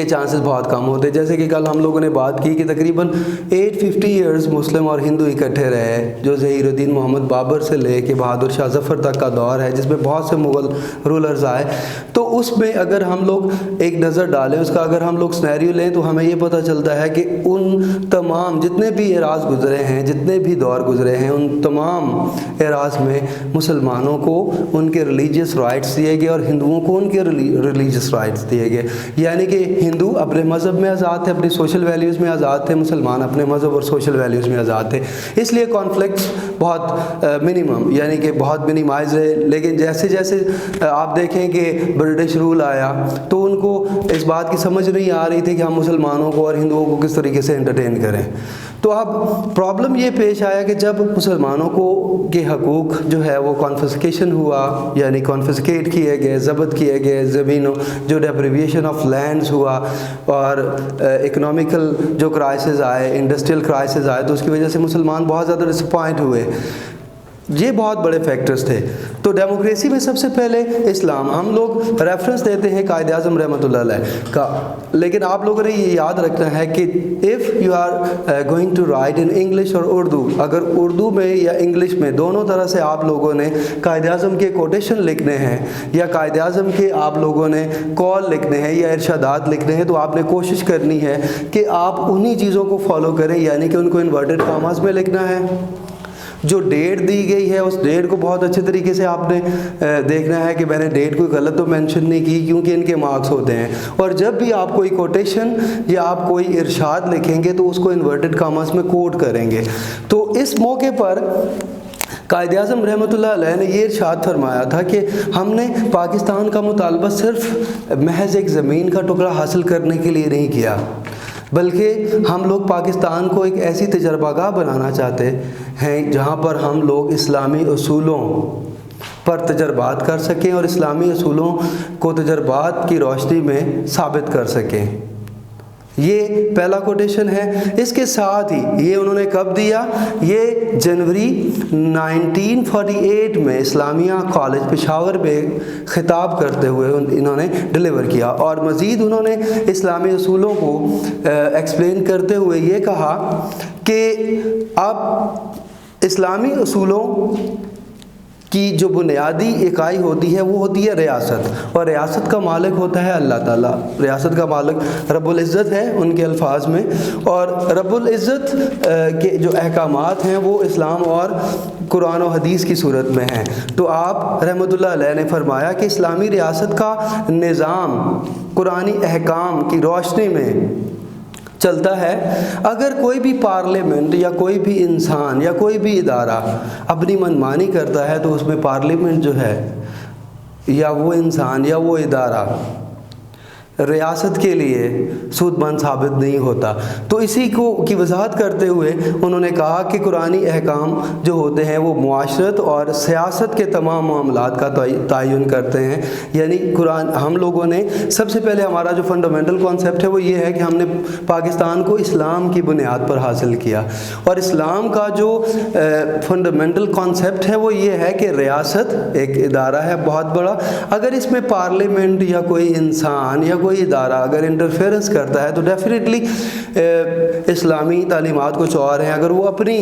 کے چانسز بہت کم ہوتے ہیں. جیسے کہ کل ہم لوگوں نے بات کی کہ تقریباً 850 ایئرز مسلم اور ہندو اکٹھے رہے, جو ظہیر الدین محمد بابر سے لے کے بہادر شاہ ظفر تک کا دور ہے, جس میں بہت سے مغل رولرز آئے. تو اس میں اگر ہم لوگ ایک نظر ڈالیں, اس کا اگر ہم لوگ سنیریو لیں, تو ہمیں یہ پتہ چلتا ہے کہ ان تمام جتنے بھی ایراز گزرے ہیں, جتنے بھی دور گزرے ہیں, ان تمام ایراز میں مسلمانوں کو ان کے ریلیجیس رائٹس دیے گئے اور ہندوؤں کو ان کے ریلیجیس رائٹس دیے گئے. یعنی کہ ہندو اپنے مذہب میں آزاد تھے, اپنی سوشل ویلیوز میں آزاد تھے, مسلمان اپنے مذہب اور سوشل ویلیوز میں آزاد تھے. اس لیے کانفلکٹس بہت منیمم, یعنی کہ بہت منیمائز رہے. لیکن جیسے جیسے آپ دیکھیں کہ برٹش رول آیا, تو ان کو اس بات کی سمجھ نہیں آ رہی تھی کہ ہم مسلمانوں کو اور ہندوؤں کو کس طریقے سے انٹرٹین کریں. تو اب پرابلم یہ پیش آیا کہ جب مسلمانوں کو کے حقوق جو ہے وہ کانفسکیشن ہوا, یعنی کانفسکیٹ کیے گئے, ضبط کیے گئے زمینوں, جو ڈیپریویشن آف لینڈز ہوا, اور اکنامیکل جو کرائسز آئے, انڈسٹریل کرائسز آئے, تو اس کی وجہ سے مسلمان بہت زیادہ ڈسپوائنٹ ہوئے. یہ بہت بڑے فیکٹرز تھے. تو ڈیموکریسی میں سب سے پہلے اسلام, ہم لوگ ریفرنس دیتے ہیں قائد اعظم رحمۃ اللہ علیہ کا, لیکن آپ لوگوں نے یہ یاد رکھنا ہے کہ if you are going to write in English اور اردو, اگر اردو میں یا انگلش میں دونوں طرح سے آپ لوگوں نے قائد اعظم کے کوٹیشن لکھنے ہیں, یا قائد اعظم کے آپ لوگوں نے کال لکھنے ہیں یا ارشادات لکھنے ہیں, تو آپ نے کوشش کرنی ہے کہ آپ انہی چیزوں کو فالو کریں, یعنی کہ ان کو انورٹڈ کاماز میں لکھنا ہے. جو ڈیٹ دی گئی ہے اس ڈیٹ کو بہت اچھے طریقے سے آپ نے دیکھنا ہے کہ میں نے ڈیٹ کوئی غلط تو مینشن نہیں کی, کیونکہ ان کے مارکس ہوتے ہیں. اور جب بھی آپ کوئی کوٹیشن یا آپ کوئی ارشاد لکھیں گے, تو اس کو انورٹڈ کاماز میں کوٹ کریں گے. تو اس موقع پر قائد اعظم رحمۃ اللہ علیہ نے یہ ارشاد فرمایا تھا کہ ہم نے پاکستان کا مطالبہ صرف محض ایک زمین کا ٹکڑا حاصل کرنے کے لیے نہیں کیا, بلکہ ہم لوگ پاکستان کو ایک ایسی تجربہ گاہ بنانا چاہتے ہیں جہاں پر ہم لوگ اسلامی اصولوں پر تجربات کر سکیں اور اسلامی اصولوں کو تجربات کی روشنی میں ثابت کر سکیں. یہ پہلا کوٹیشن ہے. اس کے ساتھ ہی یہ انہوں نے کب دیا, یہ جنوری 1948 میں اسلامیہ کالج پشاور میں خطاب کرتے ہوئے انہوں نے ڈیلیور کیا. اور مزید انہوں نے اسلامی اصولوں کو ایکسپلین کرتے ہوئے یہ کہا کہ اب اسلامی اصولوں کی جو بنیادی اکائی ہوتی ہے وہ ہوتی ہے ریاست, اور ریاست کا مالک ہوتا ہے اللہ تعالیٰ. ریاست کا مالک رب العزت ہے ان کے الفاظ میں, اور رب العزت کے جو احکامات ہیں وہ اسلام اور قرآن و حدیث کی صورت میں ہیں. تو آپ رحمۃ اللہ علیہ نے فرمایا کہ اسلامی ریاست کا نظام قرآنی احکام کی روشنی میں چلتا ہے. اگر کوئی بھی پارلیمنٹ یا کوئی بھی انسان یا کوئی بھی ادارہ اپنی منمانی کرتا ہے, تو اس میں پارلیمنٹ جو ہے یا وہ انسان یا وہ ادارہ ریاست کے لیے سود مند ثابت نہیں ہوتا. تو اسی کی وضاحت کرتے ہوئے انہوں نے کہا کہ قرآنی احکام جو ہوتے ہیں وہ معاشرت اور سیاست کے تمام معاملات کا تعین کرتے ہیں. یعنی قرآن, ہم لوگوں نے سب سے پہلے ہمارا جو فنڈامنٹل کانسیپٹ ہے وہ یہ ہے کہ ہم نے پاکستان کو اسلام کی بنیاد پر حاصل کیا, اور اسلام کا جو فنڈامنٹل کانسیپٹ ہے وہ یہ ہے کہ ریاست ایک ادارہ ہے بہت بڑا. اگر اس میں پارلیمنٹ یا کوئی انسان یا کوئی ادارہ اگر انٹرفیئرنس کرتا ہے, تو ڈیفینیٹلی اسلامی تعلیمات کچھ اور ہیں. اگر وہ اپنی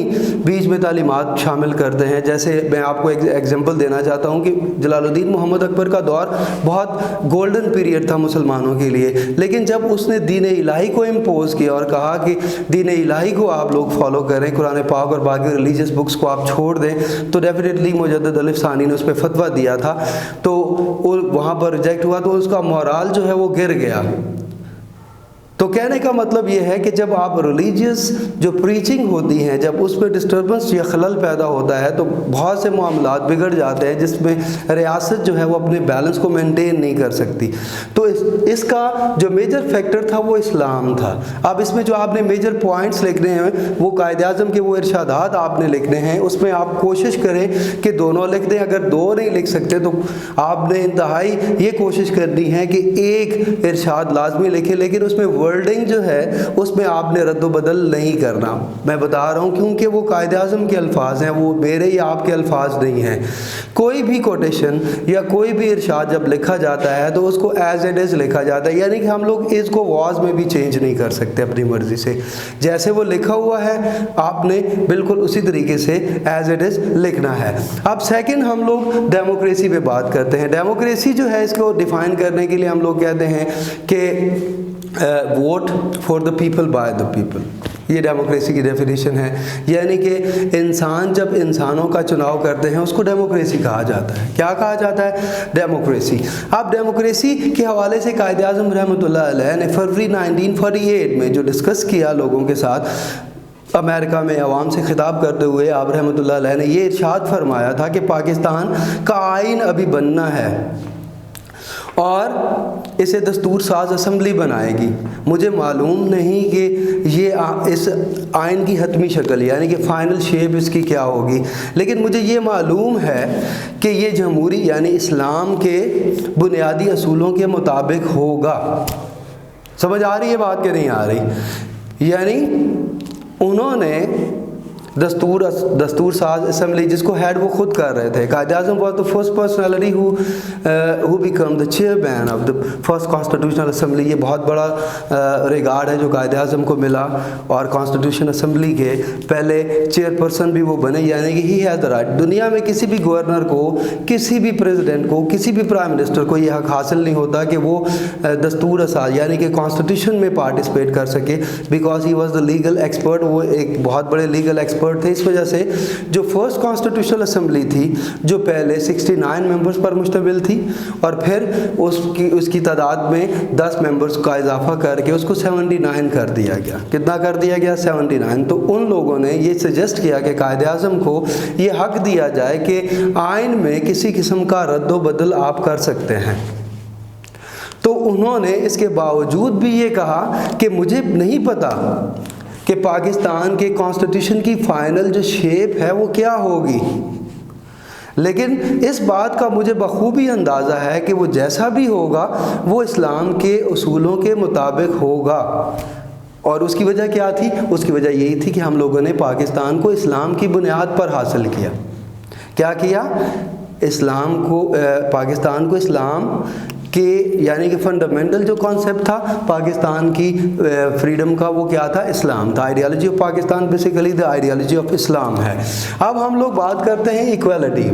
بیچ میں تعلیمات شامل کرتے ہیں, جیسے میں آپ کو ایک ایگزامپل دینا چاہتا ہوں کہ جلال الدین محمد اکبر کا دور بہت گولڈن پیریڈ تھا مسلمانوں کے لیے, لیکن جب اس نے دین الہی کو امپوز کیا اور کہا کہ دین الہی کو آپ لوگ فالو کریں, قرآن پاک اور باقی ریلیجیس بکس کو آپ چھوڑ دیں, تو ڈیفینیٹلی مجدد الف ثانی نے اس پہ فتویٰ دیا تھا, تو وہاں پر ریجیکٹ ہوا, تو اس کا مورال جو ہے وہ گر گیا. تو کہنے کا مطلب یہ ہے کہ جب آپ ریلیجیس جو پریچنگ ہوتی ہیں, جب اس میں ڈسٹربنس یا خلل پیدا ہوتا ہے, تو بہت سے معاملات بگڑ جاتے ہیں جس میں ریاست جو ہے وہ اپنے بیلنس کو مینٹین نہیں کر سکتی. تو اس کا جو میجر فیکٹر تھا وہ اسلام تھا. اب اس میں جو آپ نے میجر پوائنٹس لکھنے ہیں وہ قائد اعظم کے وہ ارشادات آپ نے لکھنے ہیں, اس میں آپ کوشش کریں کہ دونوں لکھ دیں. اگر دو نہیں لکھ سکتے تو آپ نے انتہائی یہ کوشش کرنی ہے کہ ایک ارشاد لازمی لکھیں, لیکن اس میں ورڈنگ جو ہے اس میں آپ نے رد و بدل نہیں کرنا. میں بتا رہا ہوں کیونکہ وہ قائد اعظم کے الفاظ ہیں, وہ میرے یا آپ کے الفاظ نہیں ہیں. کوئی بھی کوٹیشن یا کوئی بھی ارشاد جب لکھا جاتا ہے تو اس کو ایز اٹ از لکھا جاتا ہے, یعنی کہ ہم لوگ اس کو واز میں بھی چینج نہیں کر سکتے اپنی مرضی سے. جیسے وہ لکھا ہوا ہے آپ نے بالکل اسی طریقے سے ایز اٹ از لکھنا ہے. اب سیکنڈ ہم لوگ ڈیموکریسی پہ بات کرتے ہیں. ڈیموکریسی جو ہے اس کو ڈیفائن کرنے کے لیے ہم لوگ کہتے ہیں کہ vote for the people by the people. یہ ڈیموکریسی کی ڈیفینیشن ہے, یعنی کہ انسان جب انسانوں کا چناؤ کرتے ہیں اس کو ڈیموکریسی کہا جاتا ہے. کیا کہا جاتا ہے؟ ڈیموکریسی. اب ڈیموکریسی کے حوالے سے قائد اعظم رحمۃ اللہ علیہ نے فروری 1948 میں جو ڈسکس کیا لوگوں کے ساتھ امریکہ میں عوام سے خطاب کرتے ہوئے, آپ رحمۃ اللہ علیہ نے یہ ارشاد فرمایا تھا کہ پاکستان کا آئین ابھی بننا ہے اور اسے دستور ساز اسمبلی بنائے گی. مجھے معلوم نہیں کہ یہ اس آئین کی حتمی شکل یعنی کہ فائنل شیپ اس کی کیا ہوگی, لیکن مجھے یہ معلوم ہے کہ یہ جمہوری یعنی اسلام کے بنیادی اصولوں کے مطابق ہوگا. سمجھ آ رہی ہے بات کہ نہیں آ رہی؟ یعنی انہوں نے دستور ساز اسمبلی جس کو ہیڈ وہ خود کر رہے تھے. Quaid Azam was the first personality who become the chairman of the first constitutional assembly. یہ بہت بڑا ریگارڈ ہے جو قائد اعظم کو ملا, اور کانسٹیٹیوشن اسمبلی کے پہلے چیئر پرسن بھی وہ بنے, یعنی کہ ہی ہیز دا رائٹ. دنیا میں کسی بھی گورنر کو, کسی بھی پریزیڈنٹ کو, کسی بھی پرائم منسٹر کو یہ حق حاصل نہیں ہوتا کہ وہ دستور ساز یعنی کہ کانسٹیٹیوشن میں پارٹیسپیٹ کر سکے, because he was the legal expert. وہ ایک بہت بڑے لیگل ایکسپرٹ تھے. اس وجہ سے جو فرسٹ کانسٹیٹیوشنل اسمبلی تھی جو پہلے 69 ممبرز پر مشتمل تھی, اور پھر اس کی تعداد میں 10 ممبرز کا اضافہ کر کے اس کو 79 کر دیا گیا. کتنا کر دیا گیا؟ 79. تو ان لوگوں نے یہ سجیسٹ کیا کہ قائد اعظم کو یہ حق دیا جائے کہ آئین میں کسی قسم کا رد و بدل آپ کر سکتے ہیں. تو انہوں نے اس کے باوجود بھی یہ کہا کہ مجھے نہیں پتا کہ پاکستان کے کانسٹیٹیوشن کی فائنل جو شیپ ہے وہ کیا ہوگی, لیکن اس بات کا مجھے بخوبی اندازہ ہے کہ وہ جیسا بھی ہوگا وہ اسلام کے اصولوں کے مطابق ہوگا. اور اس کی وجہ کیا تھی؟ اس کی وجہ یہی تھی کہ ہم لوگوں نے پاکستان کو اسلام کی بنیاد پر حاصل کیا. کیا کیا؟ اسلام کو, پاکستان کو اسلام کہ یعنی کہ فنڈامنٹل جو کانسیپٹ تھا پاکستان کی فریڈم کا وہ کیا تھا؟ اسلام تھا. Ideology of Pakistan basically the ideology of Islam ہے. اب ہم لوگ بات کرتے ہیں ایکویلٹی.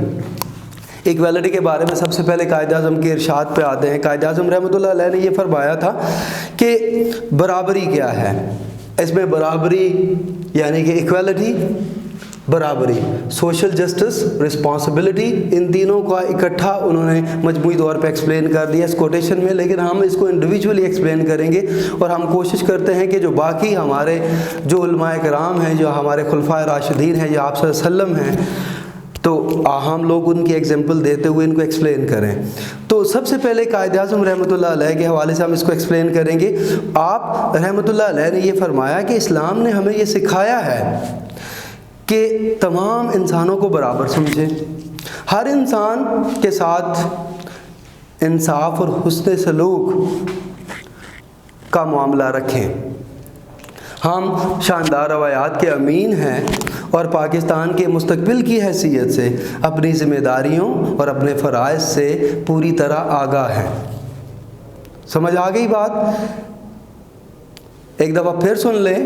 ایکویلٹی کے بارے میں سب سے پہلے قائد اعظم کے ارشاد پہ آتے ہیں. قائد اعظم رحمۃ اللہ علیہ نے یہ فرمایا تھا کہ برابری کیا ہے. اس میں برابری یعنی کہ ایکویلٹی, برابری, سوشل جسٹس, رسپانسبلٹی, ان تینوں کا اکٹھا انہوں نے مجموعی طور پہ ایکسپلین کر دیا اس کوٹیشن میں, لیکن ہم اس کو انڈیویجولی ایکسپلین کریں گے. اور ہم کوشش کرتے ہیں کہ جو باقی ہمارے جو علماء کرام ہیں, جو ہمارے خلفائے راشدین ہیں, جو آپ صلی اللہ علیہ وسلم ہیں, تو ہم لوگ ان کی ایگزامپل دیتے ہوئے ان کو ایکسپلین کریں. تو سب سے پہلے قائد اعظم رحمۃ اللہ علیہ کے حوالے سے ہم اس کو ایکسپلین کریں گے. آپ رحمۃ اللہ علیہ نے یہ فرمایا کہ اسلام نے ہمیں یہ سکھایا ہے کہ تمام انسانوں کو برابر سمجھیں, ہر انسان کے ساتھ انصاف اور حسن سلوک کا معاملہ رکھیں. ہم شاندار روایات کے امین ہیں اور پاکستان کے مستقبل کی حیثیت سے اپنی ذمہ داریوں اور اپنے فرائض سے پوری طرح آگاہ ہیں. سمجھ آ گئی بات؟ ایک دفعہ پھر سن لیں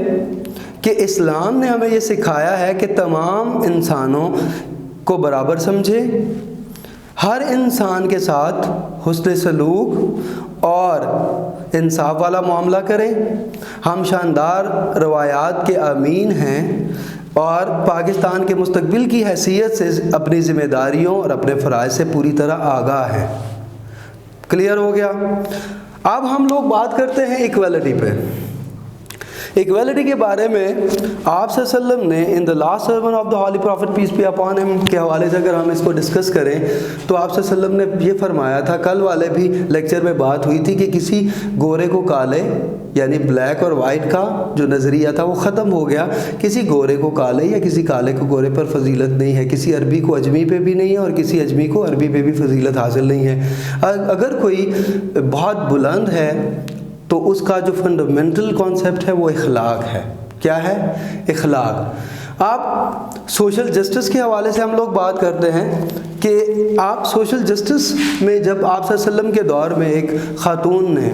کہ اسلام نے ہمیں یہ سکھایا ہے کہ تمام انسانوں کو برابر سمجھیں, ہر انسان کے ساتھ حسن سلوک اور انصاف والا معاملہ کریں. ہم شاندار روایات کے امین ہیں اور پاکستان کے مستقبل کی حیثیت سے اپنی ذمہ داریوں اور اپنے فرائض سے پوری طرح آگاہ ہیں. کلیئر ہو گیا؟ اب ہم لوگ بات کرتے ہیں ایکویلٹی پہ. ایکویلٹی کے بارے میں آپ صلی اللہ علیہ وسلم نے in the last sermon of the holy prophet piece be upon ہم کے حوالے سے اگر ہم اس کو ڈسکس کریں تو آپ صلی اللہ علیہ وسلم نے یہ فرمایا تھا, کل والے بھی لیکچر میں بات ہوئی تھی, کہ کسی گورے کو کالے یعنی بلیک اور وائٹ کا جو نظریہ تھا وہ ختم ہو گیا. کسی گورے کو کالے یا کسی کالے کو گورے پر فضیلت نہیں ہے, کسی عربی کو اجمی پہ بھی نہیں ہے اور کسی اجمی کو عربی پہ بھی فضیلت حاصل نہیں ہے. اگر کوئی بہت بلند ہے تو اس کا جو فنڈامنٹل کانسیپٹ ہے وہ اخلاق ہے. کیا ہے؟ اخلاق. آپ سوشل جسٹس کے حوالے سے ہم لوگ بات کرتے ہیں کہ آپ سوشل جسٹس میں جب آپ صلی اللہ علیہ وسلم کے دور میں ایک خاتون نے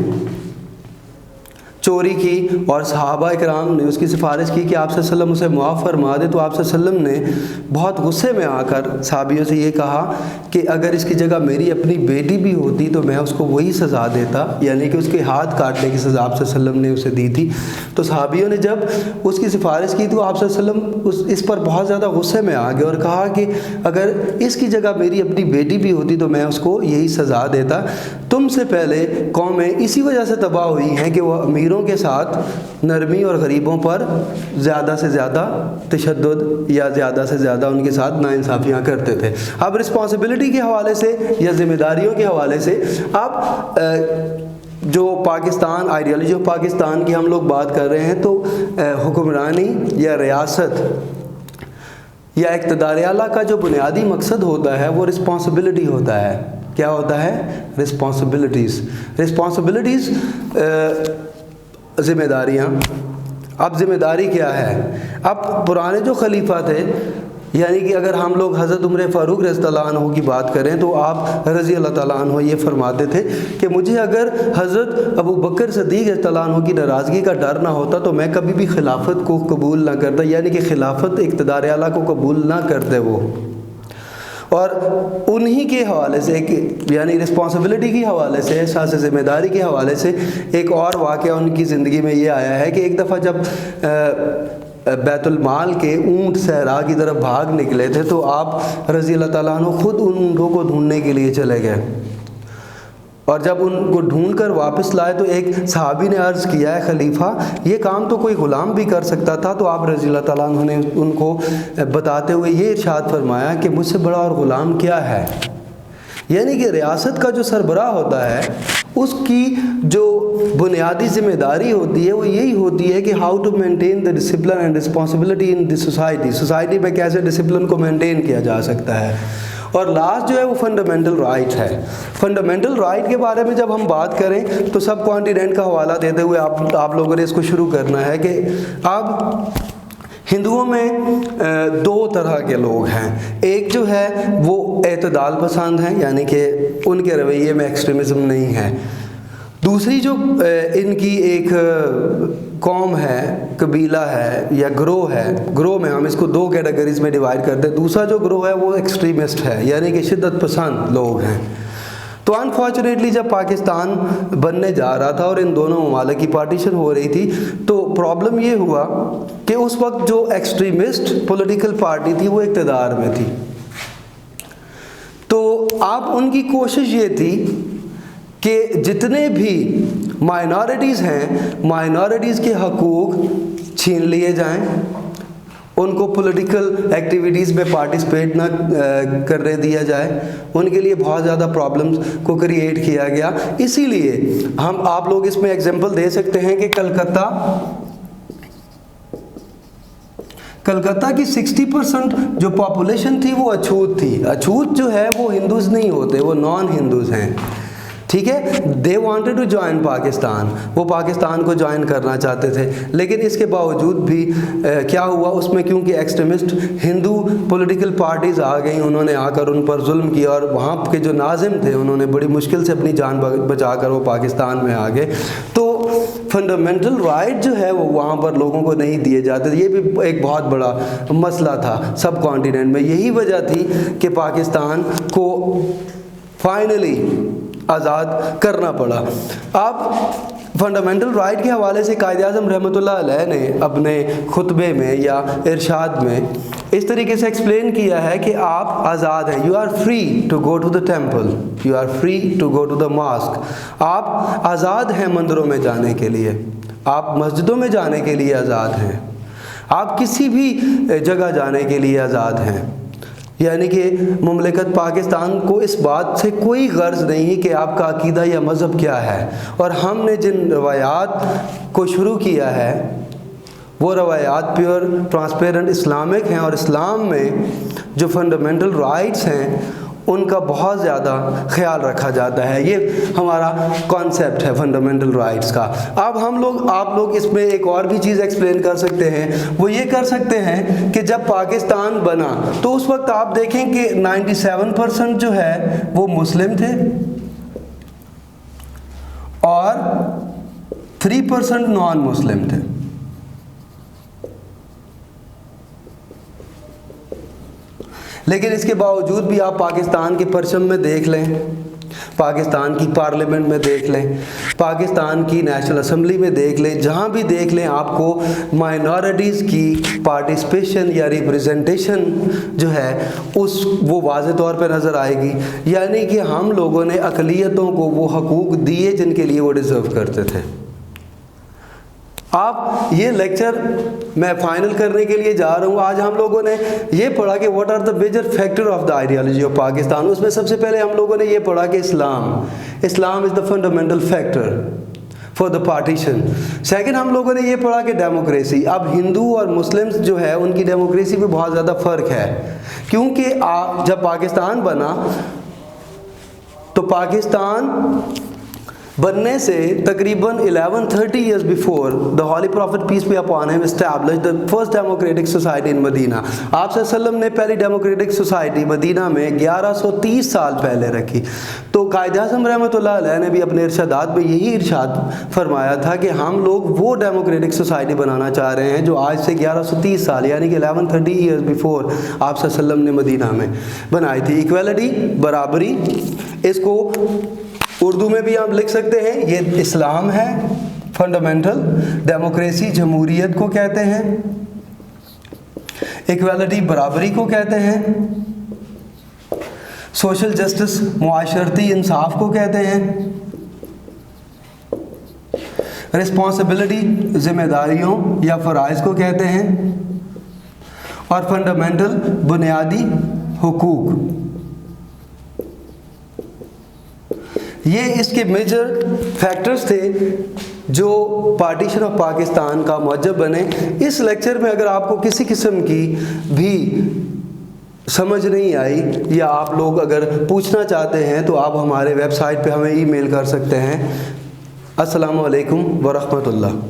چوری کی اور صحابہ اکرام نے اس کی سفارش کی کہ آپ صلی اللہ علیہ وسلم اسے معاف فرما دے، تو آپ صلی اللہ علیہ وسلم نے بہت غصے میں آ کر صحابیوں سے یہ کہا کہ اگر اس کی جگہ میری اپنی بیٹی بھی ہوتی تو میں اس کو وہی سزا دیتا، یعنی کہ اس کے ہاتھ کاٹنے کی سزا آپ صلی اللہ علیہ وسلم نے اسے دی تھی. تو صحابیوں نے جب اس کی سفارش کی تو آپ صلی اللہ علیہ وسلم اس پر بہت زیادہ غصے میں آ گئے اور کہا کہ اگر اس کی جگہ میری اپنی بیٹی بھی ہوتی تو میں اس کو یہی سزا دیتا. تم سے پہلے قومیں اسی وجہ سے تباہ ہوئی ہیں کہ وہ امیروں کے ساتھ نرمی اور غریبوں پر زیادہ سے زیادہ تشدد یا زیادہ سے زیادہ ان کے ساتھ ناانصافیاں کرتے تھے. اب رسپانسبلٹی کے حوالے سے یا ذمہ داریوں کے حوالے سے آپ جو پاکستان آئیڈیالوجی آف پاکستان کی ہم لوگ بات کر رہے ہیں تو حکمرانی یا ریاست یا اقتدار اعلیٰ کا جو بنیادی مقصد ہوتا ہے وہ رسپانسبلٹی ہوتا ہے. کیا ہوتا ہے؟ رسپانسبلٹیز. ذمہ داریاں. اب ذمہ داری کیا ہے؟ اب پرانے جو خلیفہ تھے، یعنی کہ اگر ہم لوگ حضرت عمر فاروق رضی اللہ عنہ کی بات کریں تو آپ رضی اللہ تعالیٰ عنہ یہ فرماتے تھے کہ مجھے اگر حضرت ابو بکر صدیق رضی اللہ عنہ کی ناراضگی کا ڈر نہ ہوتا تو میں کبھی بھی خلافت کو قبول نہ کرتا، یعنی کہ خلافت اقتدار اعلیٰ کو قبول نہ کرتے وہ. اور انہی کے حوالے سے یعنی رسپانسبلٹی کے حوالے سے، احساس ذمہ داری کے حوالے سے ایک اور واقعہ ان کی زندگی میں یہ آیا ہے کہ ایک دفعہ جب بیت المال کے اونٹ صحرا کی طرف بھاگ نکلے تھے تو آپ رضی اللہ تعالیٰ عنہ خود ان اونٹوں کو ڈھونڈنے کے لیے چلے گئے، اور جب ان کو ڈھونڈ کر واپس لائے تو ایک صحابی نے عرض کیا ہے خلیفہ یہ کام تو کوئی غلام بھی کر سکتا تھا. تو آپ رضی اللہ تعالیٰ عنہ نے ان کو بتاتے ہوئے یہ ارشاد فرمایا کہ مجھ سے بڑا اور غلام کیا ہے. یعنی کہ ریاست کا جو سربراہ ہوتا ہے اس کی جو بنیادی ذمہ داری ہوتی ہے وہ یہی ہوتی ہے کہ how to maintain the discipline and responsibility in the society میں کیسے ڈسپلن کو مینٹین کیا جا سکتا ہے. اور لاسٹ جو ہے وہ فنڈامنٹل رائٹ ہے. فنڈامنٹل رائٹ کے بارے میں جب ہم بات کریں تو سب کانٹیننٹ کا حوالہ دیتے ہوئے آپ لوگوں نے اس کو شروع کرنا ہے کہ اب ہندوؤں میں دو طرح کے لوگ ہیں. ایک جو ہے وہ اعتدال پسند ہیں، یعنی کہ ان کے رویے میں ایکسٹریمزم نہیں ہے. دوسری جو ان کی ایک قوم ہے، قبیلہ ہے یا گروہ ہے، گروہ میں ہم اس کو دو کیٹیگریز میں ڈیوائڈ کرتے ہیں. دوسرا جو گروہ ہے وہ ایکسٹریمسٹ ہے، یعنی کہ شدت پسند لوگ ہیں. تو انفارچونیٹلی جب پاکستان بننے جا رہا تھا اور ان دونوں ممالک کی پارٹیشن ہو رہی تھی تو پرابلم یہ ہوا کہ اس وقت جو ایکسٹریمسٹ پولیٹیکل پارٹی تھی وہ اقتدار میں تھی. تو اب ان کی کوشش یہ تھی کہ جتنے بھی مائنارٹیز ہیں مائنارٹیز کے حقوق چھین لیے جائیں، ان کو پولیٹیکل ایکٹیویٹیز میں پارٹیسپیٹ نہ کرنے دیا جائے. ان کے لیے بہت زیادہ پرابلمز کو کریٹ کیا گیا. اسی لیے آپ لوگ اس میں ایگزامپل دے سکتے ہیں کہ کلکتہ کی 60% جو پاپولیشن تھی وہ اچھوت تھی. اچھوت جو ہے وہ ہندوز نہیں ہوتے، وہ نان ہندوز ہیں. ٹھیک ہے، they wanted to join Pakistan, وہ پاکستان کو جوائن کرنا چاہتے تھے. لیکن اس کے باوجود بھی کیا ہوا اس میں، کیونکہ ایکسٹریمسٹ ہندو پولیٹیکل پارٹیز آ گئیں، انہوں نے آ کر ان پر ظلم کیا اور وہاں کے جو ناظم تھے انہوں نے بڑی مشکل سے اپنی جان بچا کر وہ پاکستان میں آ گئے. تو فنڈامنٹل رائٹ جو ہے وہ وہاں پر لوگوں کو نہیں دیے جاتے. یہ بھی ایک بہت بڑا مسئلہ تھا سب کانٹیننٹ میں. یہی وجہ تھی کہ پاکستان کو فائنلی آزاد کرنا پڑا. اب فنڈامنٹل رائٹ کے حوالے سے قائد اعظم رحمۃ اللہ علیہ نے اپنے خطبے میں یا ارشاد میں اس طریقے سے ایکسپلین کیا ہے کہ آپ آزاد ہیں. You are free to go to the temple, you are free to go to the mosque. آپ آزاد ہیں مندروں میں جانے کے لیے، آپ مسجدوں میں جانے کے لیے آزاد ہیں، آپ کسی بھی جگہ جانے کے لیے آزاد ہیں. یعنی کہ مملکت پاکستان کو اس بات سے کوئی غرض نہیں کہ آپ کا عقیدہ یا مذہب کیا ہے. اور ہم نے جن روایات کو شروع کیا ہے وہ روایات پیور ٹرانسپیرنٹ اسلامک ہیں، اور اسلام میں جو فنڈامنٹل رائٹس ہیں ان کا بہت زیادہ خیال رکھا جاتا ہے. یہ ہمارا کانسیپٹ ہے فنڈامنٹل رائٹس کا. اب آپ لوگ اس میں ایک اور بھی چیز ایکسپلین کر سکتے ہیں. وہ یہ کر سکتے ہیں کہ جب پاکستان بنا تو اس وقت آپ دیکھیں کہ 97% جو ہے وہ مسلم تھے اور 3% نان مسلم تھے. لیکن اس کے باوجود بھی آپ پاکستان کے پرچم میں دیکھ لیں, پاکستان کی پارلیمنٹ میں دیکھ لیں, پاکستان کی نیشنل اسمبلی میں دیکھ لیں, جہاں بھی دیکھ لیں آپ کو مائنورٹیز کی پارٹیسپیشن یا ریپریزنٹیشن جو ہے وہ واضح طور پہ نظر آئے گی. یعنی کہ ہم لوگوں نے اقلیتوں کو وہ حقوق دیے جن کے لیے وہ ڈیزرو کرتے تھے. آپ یہ لیکچر میں فائنل کرنے کے لیے جا رہا ہوں. آج ہم لوگوں نے یہ پڑھا کہ what are the major factor of the ideology of Pakistan. اس میں سب سے پہلے ہم لوگوں نے یہ پڑھا کہ Islam is the fundamental factor for the partition. Second ہم لوگوں نے یہ پڑھا کہ ڈیموکریسی. اب ہندو اور مسلمس جو ہے ان کی ڈیموکریسی میں بہت زیادہ فرق ہے, کیونکہ جب پاکستان بنا تو پاکستان بننے سے تقریباً 1130 years before the Holy Prophet peace be upon him established the first democratic society in Medina. آپ صلی اللہ علیہ وسلم نے پہلی ڈیموکریٹک سوسائٹی مدینہ میں 1130 سال پہلے رکھی. تو قائد اعظم رحمۃ اللہ علیہ نے بھی اپنے ارشادات میں یہی ارشاد فرمایا تھا کہ ہم لوگ وہ ڈیموکریٹک سوسائٹی بنانا چاہ رہے ہیں جو آج سے 1130 سال یعنی کہ 1130 years before آپ صلی اللہ علیہ وسلم نے مدینہ میں بنائی تھی. ایکویلٹی, برابری, اس کو اردو میں بھی آپ لکھ سکتے ہیں, یہ اسلام ہے فنڈامنٹل. ڈیموکریسی جمہوریت کو کہتے ہیں, ایکویلٹی برابری کو کہتے ہیں, سوشل جسٹس معاشرتی انصاف کو کہتے ہیں, رسپانسبلٹی ذمہ داریوں یا فرائض کو کہتے ہیں, اور فنڈامنٹل بنیادی حقوق. یہ اس کے میجر فیکٹرز تھے جو پارٹیشن آف پاکستان کا موجب بنے. اس لیکچر میں اگر آپ کو کسی قسم کی بھی سمجھ نہیں آئی یا آپ لوگ اگر پوچھنا چاہتے ہیں تو آپ ہمارے ویب سائٹ پہ ہمیں ای میل کر سکتے ہیں. السلام علیکم ورحمۃ اللہ.